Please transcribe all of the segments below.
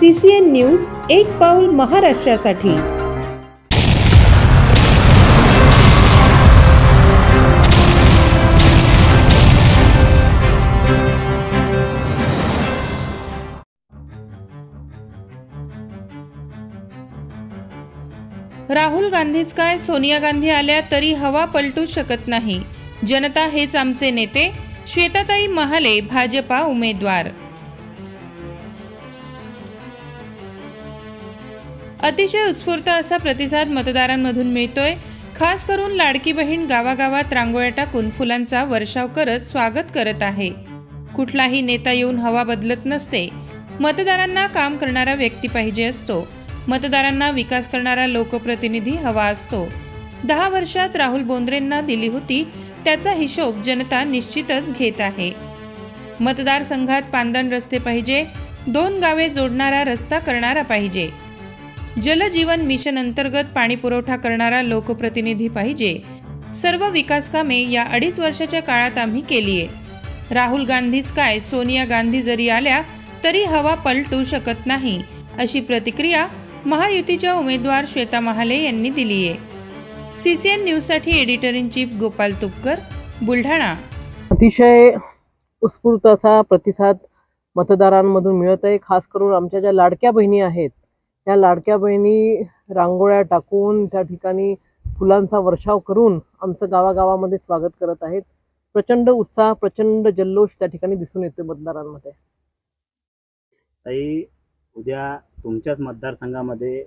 CCN news एक पाऊल महाराष्ट्रासाठी। राहुल गांधीच काय, सोनिया गांधी आल्या तरी हवा पलटू शकत नाही। जनता हेच आमचे नेते। श्वेताताई महाले, भाजपा उमेदवार। अतिशय उत्स्फूर्त असा प्रतिसाद मतदारांमधून मिळतोय। खास करून लाडकी बहीण गावागावात रांगोळ्या टाकून फुलांचा वर्षाव करत स्वागत करत आहे। कुठलाही नेता येऊन हवा बदलत नसते। मतदारांना काम करणारा व्यक्ती पाहिजे असतो। मतदारांना विकास करणारा लोकप्रतिनिधी हवा असतो। 10 वर्षात राहुल बोंद्रेंना दिली होती त्याचा हिशोब जनता निश्चितच घेत आहे। मतदारसंघात पांदण रस्ते पाहिजे। 2 गावे जोडणारा रस्ता करणारा पाहिजे। जल जीवन मिशन अंतर्गत पाणी पुरवठा करणारा लोकप्रतिनिधी पाहिजे। सर्व विकास कामे या 2.5 वर्षाच्या काळात आम्ही केलीये। राहुल गांधीच काय, सोनिया गांधी जरी आल्या तरी हवा पलटू शकत नाही, अशी प्रतिक्रिया महायुतीच्या उमेदवार श्वेता महाले यांनी दिली आहे। CCN न्यूज साठी editor in chief Gopal Tupkar, Buldhana. अतिशय उत्स्फूर्त असा प्रतिसाद मतदारांमधून मिळत आहे। खास करून आमच्या ज्या लाडक्या बहिणी आहेत, या लाडक्या बहिणी रांगोळ्या टाकून त्या ठिकाणी फुलांचा वर्षाव करून आमचं गावागावामध्ये स्वागत करत आहेत। प्रचंड उत्साह, प्रचंड जल्लोष त्या ठिकाणी दिसून येतो मतदारांमध्ये। ताई, उद्या तुमच्याच मतदारसंघामध्ये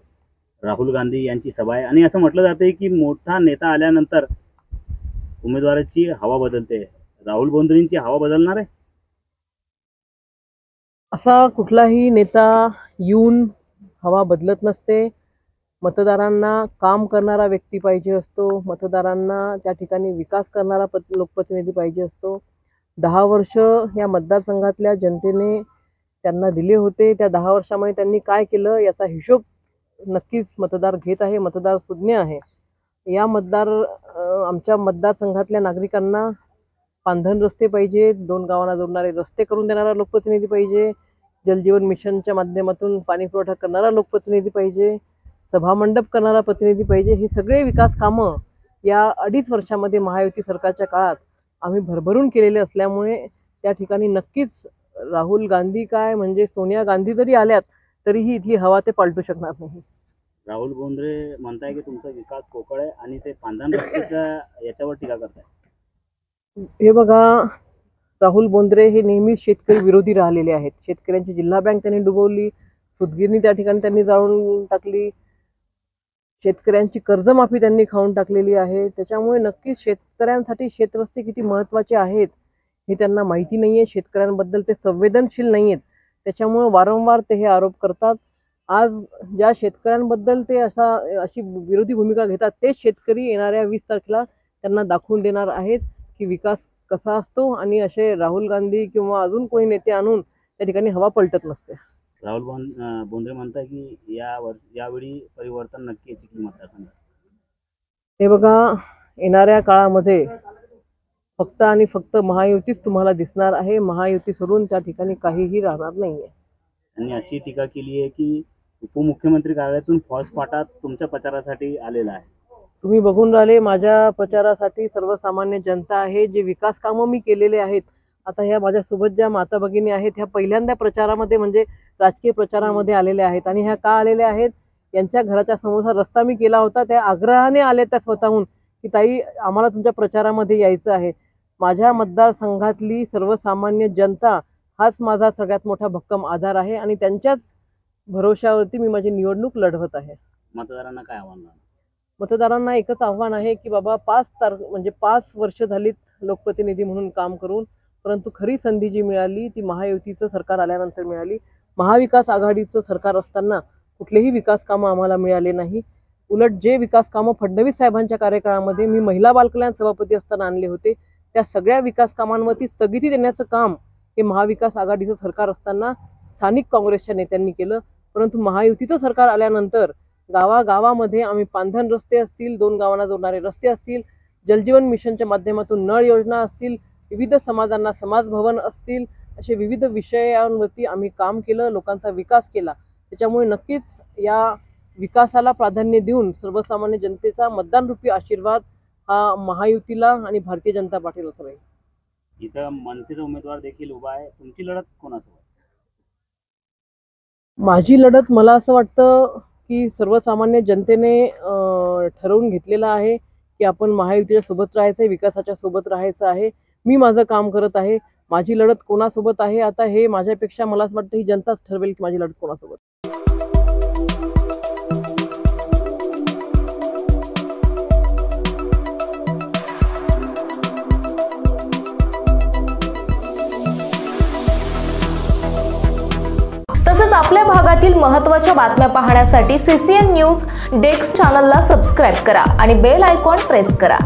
राहुल गांधी यांची सभा आहे आणि असं म्हटलं जाते की मोठा नेता आल्यानंतर उमेदवाराची हवा बदलते। राहुल बोंद्रेंची हवा बदलणार आहे? असा कुठलाही नेता येऊन हवा बदलत नसते। मतदारांना काम करणारा व्यक्ती पाहिजे असतो। मतदारांना त्या ठिकाणी विकास करणारा लोकप्रतिनिधी पाहिजे असतो। 10 वर्ष या मतदारसंघातल्या जनतेने त्यांना दिले होते। त्या 10 वर्षामध्ये त्यांनी काय केलं याचा हिशोब नक्कीच मतदार घेत आहे। मतदार सुज्ञ आहे। आमच्या मतदारसंघातल्या नागरिकांना पांधन रस्ते पाहिजे। 2 गावांना जोडणारे रस्ते करून देणारा लोकप्रतिनिधी पाहिजे। जलजीवन मिशनच्या माध्यमातून पाणी पुरवठा करणारा लोकप्रतिनिधी पाहिजे। सभामंडप करणारा प्रतिनिधी पाहिजे। हे सगळे विकास कामं या 2.5 वर्षामध्ये महायुती सरकारच्या काळात आम्ही भरभरून केलेले असल्यामुळे त्या ठिकाणी नक्कीच राहुल गांधी काय, म्हणजे सोनिया गांधी जरी आल्यात तरीही इथली हवा ते पालटू शकणार नाही। राहुल बोंद्रे म्हणताय की तुमचा विकास पोकळ आहे आणि ते पांधन रस्त्याच्या याच्यावर टीका करताय। हे बघा, राहुल बोंद्रे हे नेहमी शेतकरी विरोधी राहिलेले आहेत। शेतकऱ्यांची जिल्हा बँक त्यांनी डुबवली, सूतगिरणी त्या ठिकाणी त्यांनी जाळून टाकली, शेतकऱ्यांची कर्जमाफी त्यांनी खाऊन टाकलेली आहे। त्याच्यामुळे नक्कीच शेतकऱ्यांसाठी शेतरस्ते किती महत्त्वाचे आहेत हे त्यांना माहिती नाही आहे। शेतकऱ्यांबद्दल ते संवेदनशील नाही आहेत। त्याच्यामुळे वारंवार ते हे आरोप करतात। आज ज्या शेतकऱ्यांबद्दल ते अशी विरोधी भूमिका घेतात तेच शेतकरी येणाऱ्या 20 तारखेला त्यांना दाखवून देणार आहेत की विकास कसा असतो आणि असे राहुल गांधी किंवा अजून कोणी नेते आणून त्या ठिकाणी हवा पलटत नसते। राहुल बोंद्रे म्हणताय की यावेळी परिवर्तन नक्की याची किंमत आहे। हे बघा, येणाऱ्या काळामध्ये फक्त आणि फक्त महायुतीच तुम्हाला दिसणार आहे। महायुती सोडून त्या ठिकाणी काहीही राहणार नाहीये। आणि अशी टीका केली आहे की उपमुख्यमंत्री कार्यालयातून फौज फाटा तुमच्या प्रचारासाठी आलेला आहे। तुम्ही बघून राहिले, माझ्या प्रचारासाठी सर्वसामान्य जनता आहे। जे विकास कामं मी केलेले आहेत, आता ह्या माझ्यासोबत ज्या माता भगिनी आहेत ह्या पहिल्यांदा प्रचारामध्ये म्हणजे राजकीय प्रचारामध्ये आलेल्या आहेत। आणि ह्या का आलेल्या आहेत, यांच्या घराच्या समोरचा रस्ता मी केला होता, त्या आग्रहाने आले त्या स्वतःहून की ताई आम्हाला तुमच्या प्रचारामध्ये यायचं आहे। माझ्या मतदारसंघातली सर्वसामान्य जनता हाच माझा सगळ्यात मोठा भक्कम आधार आहे आणि त्यांच्याच भरोशावरती मी माझी निवडणूक लढवत आहे। मतदारांना काय आव्हान? मतदारांना एकच आव्हान आहे की बाबा 5 वर्ष झालीत लोकप्रतिनिधी म्हणून काम करून, परंतु खरी संधी जी मिळाली ती महायुतीचं सरकार आल्यानंतर मिळाली। महाविकास आघाडीचं सरकार असताना कुठलेही विकास कामं आम्हाला मिळाले नाही। उलट जे विकास कामं फडणवीस साहेबांच्या कार्यकाळामध्ये मी महिला बालकल्याण सभापती असताना आणले होते, त्या सगळ्या विकास कामांवरती स्थगिती देण्याचं काम हे महाविकास आघाडीचं सरकार असताना स्थानिक काँग्रेसच्या नेत्यांनी केलं। परंतु महायुतीचं सरकार आल्यानंतर गावागावामध्ये आम्ही पांधन रस्ते असतील, 2 गावांना जोडणारे रस्ते असतील, जलजीवन मिशनच्या माध्यमातून नळ योजना असतील, विविध समाजांना समाज भवन असतील, असे विविध विषयांवरती आम्ही काम केलं, लोकांचा विकास केला। त्याच्यामुळे नक्कीच या विकासाला प्राधान्य देऊन सर्वसामान्य जनतेचा मतदानरूपी आशीर्वाद हा महायुतीला आणि भारतीय जनता पार्टीलाच राहील. इथं मनसेचा उमेदवार देखील उभा आहे. तुमची लढत कोणासोबत? माझी लढत, मला असं वाटतं की सर्वसामान्य जनतेने ठरवून घेतलेलं आहे की आपण महायुतीच्या सोबत राहायचं आहे, विकासाच्या सोबत राहायचं आहे. मी माझं काम करत आहे. माझी लढत कोणासोबत आहे आता हे माझ्यापेक्षा मला असं वाटतं ही जनताच ठरवेल की माझी लढत कोणासोबत. तसेच आपल्या भागातील महत्त्वाच्या बातम्या पाहण्यासाठी CCN न्यूज डेस्क चॅनलला सबस्क्राईब करा आणि बेल आयकॉन प्रेस करा.